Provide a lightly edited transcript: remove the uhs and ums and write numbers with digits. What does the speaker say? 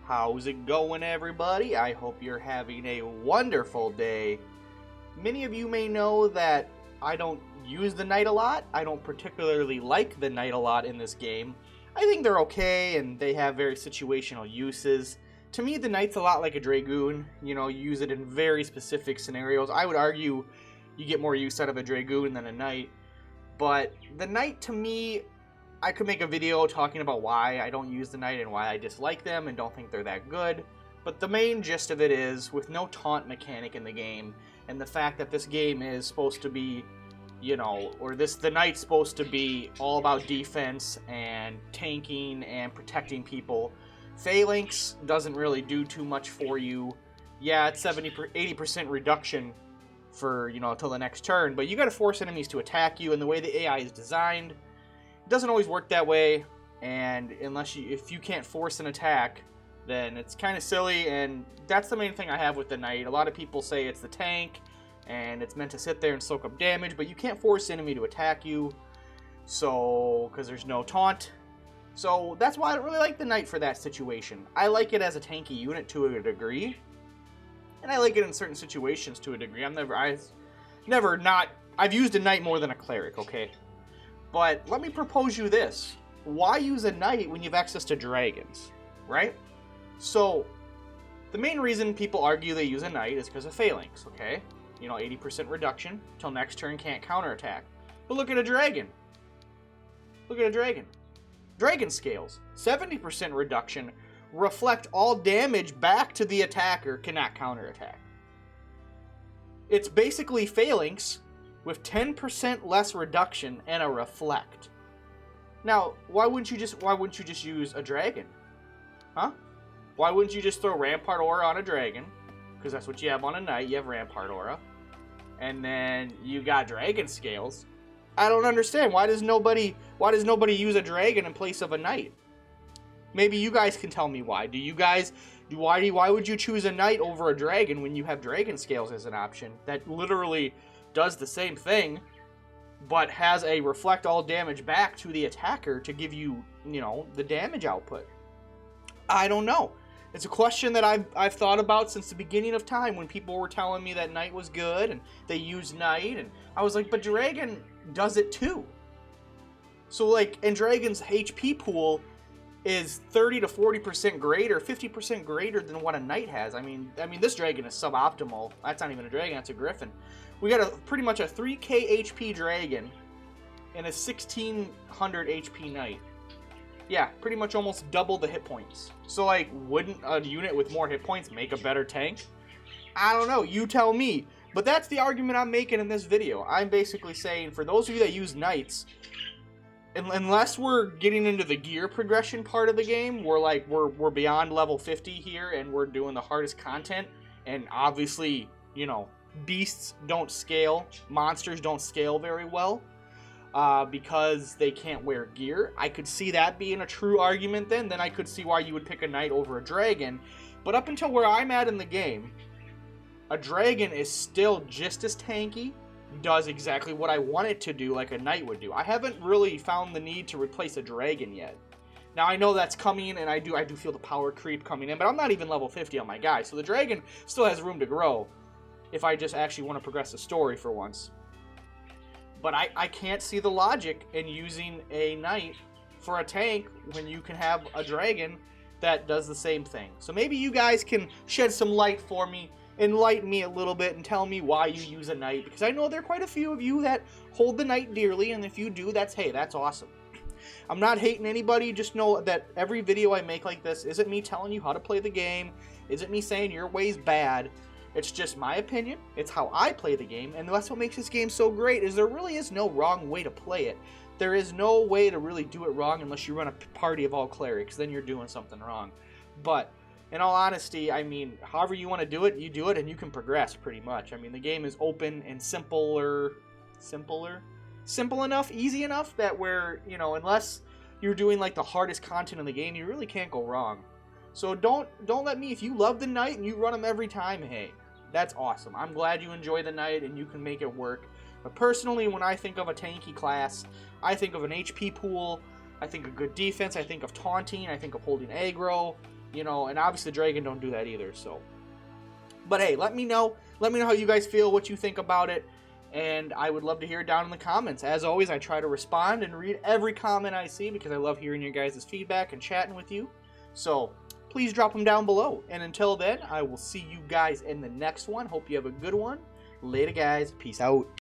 How's it going, everybody? I hope you're having a wonderful day. Many of you may know that I don't use the knight a lot. I don't particularly like the knight a lot in this game. I think they're okay, and they have very situational uses. To me, the knight's a lot like a dragoon. You know, you use it in very specific scenarios. I would argue you get more use out of a dragoon than a knight. But the knight, to me, I could make a video talking about why I don't use the knight and why I dislike them and don't think they're that good. But the main gist of it is, with no taunt mechanic in the game, and the fact that this game is supposed to be, you know, the knight's supposed to be all about defense and tanking and protecting people, Phalanx doesn't really do too much for you. Yeah, it's 80% reduction for, you know, until the next turn, but you gotta force enemies to attack you, and the way the AI is designed, it doesn't always work that way, and if you can't force an attack, then it's kind of silly, and that's the main thing I have with the knight. A lot of people say it's the tank, and it's meant to sit there and soak up damage, but you can't force the enemy to attack you, so, because there's no taunt. So that's why I don't really like the knight for that situation. I like it as a tanky unit to a degree, and I like it in certain situations to a degree. I've used a knight more than a cleric, okay? But let me propose you this. Why use a knight when you have access to dragons, right? So, the main reason people argue they use a knight is because of Phalanx, okay? You know, 80% reduction, till next turn can't counterattack. But look at a dragon. Look at a dragon. Dragon scales, 70% reduction, reflect all damage back to the attacker, cannot counterattack. It's basically Phalanx with 10% less reduction and a reflect. Now, why wouldn't you just use a dragon? Huh? Why wouldn't you just throw Rampart Aura on a dragon? Because that's what you have on a knight, you have Rampart Aura. And then you got dragon scales. I don't understand. Why does nobody use a dragon in place of a knight? Maybe you guys can tell me why. Why would you choose a knight over a dragon when you have dragon scales as an option that literally does the same thing, but has a reflect all damage back to the attacker to give you, you know, the damage output? I don't know. It's a question that I've thought about since the beginning of time, when people were telling me that knight was good and they used knight, and I was like, but dragon does it too. So like, and dragon's HP pool is 30 to 40% greater, 50% greater than what a knight has. I mean, this dragon is suboptimal. That's not even a dragon, that's a griffin. We got pretty much a 3k HP dragon and a 1600 HP knight. Yeah, pretty much almost double the hit points. So like, wouldn't a unit with more hit points make a better tank? I don't know, you tell me. But that's the argument I'm making in this video. I'm basically saying, for those of you that use knights, unless we're getting into the gear progression part of the game, we're beyond level 50 here and we're doing the hardest content, and obviously, you know, beasts don't scale, monsters don't scale very well because they can't wear gear. I could see that being a true argument then I could see why you would pick a knight over a dragon. But up until where I'm at in the game, a dragon is still just as tanky, does exactly what I want it to do like a knight would do. I haven't really found the need to replace a dragon yet. Now I know that's coming, and I do feel the power creep coming in, but I'm not even level 50 on my guy, so the dragon still has room to grow if I just actually want to progress the story for once. But I can't see the logic in using a knight for a tank when you can have a dragon that does the same thing. So maybe you guys can shed some light for me, enlighten me a little bit, and tell me why you use a knight, because I know there are quite a few of you that hold the knight dearly, and if you do, that's awesome. I'm not hating anybody, just know that every video I make like this isn't me telling you how to play the game, isn't me saying your way's bad. It's just my opinion, it's how I play the game, and that's what makes this game so great, is there really is no wrong way to play it. There is no way to really do it wrong unless you run a party of all clerics, then you're doing something wrong. But in all honesty, I mean, however you want to do it, you do it, and you can progress pretty much. I mean, the game is open and simple enough, easy enough that where, you know, unless you're doing like the hardest content in the game, you really can't go wrong. So don't let me, if you love the knight and you run them every time, hey, that's awesome. I'm glad you enjoy the knight and you can make it work. But personally, when I think of a tanky class, I think of an HP pool, I think of good defense, I think of taunting, I think of holding aggro, you know, and obviously the dragon don't do that either. So, but hey, let me know how you guys feel, what you think about it, and I would love to hear it down in the comments. As always, I try to respond and read every comment I see because I love hearing your guys' feedback and chatting with you. So please drop them down below, and until then, I will see you guys in the next one. Hope you have a good one. Later, guys. Peace out.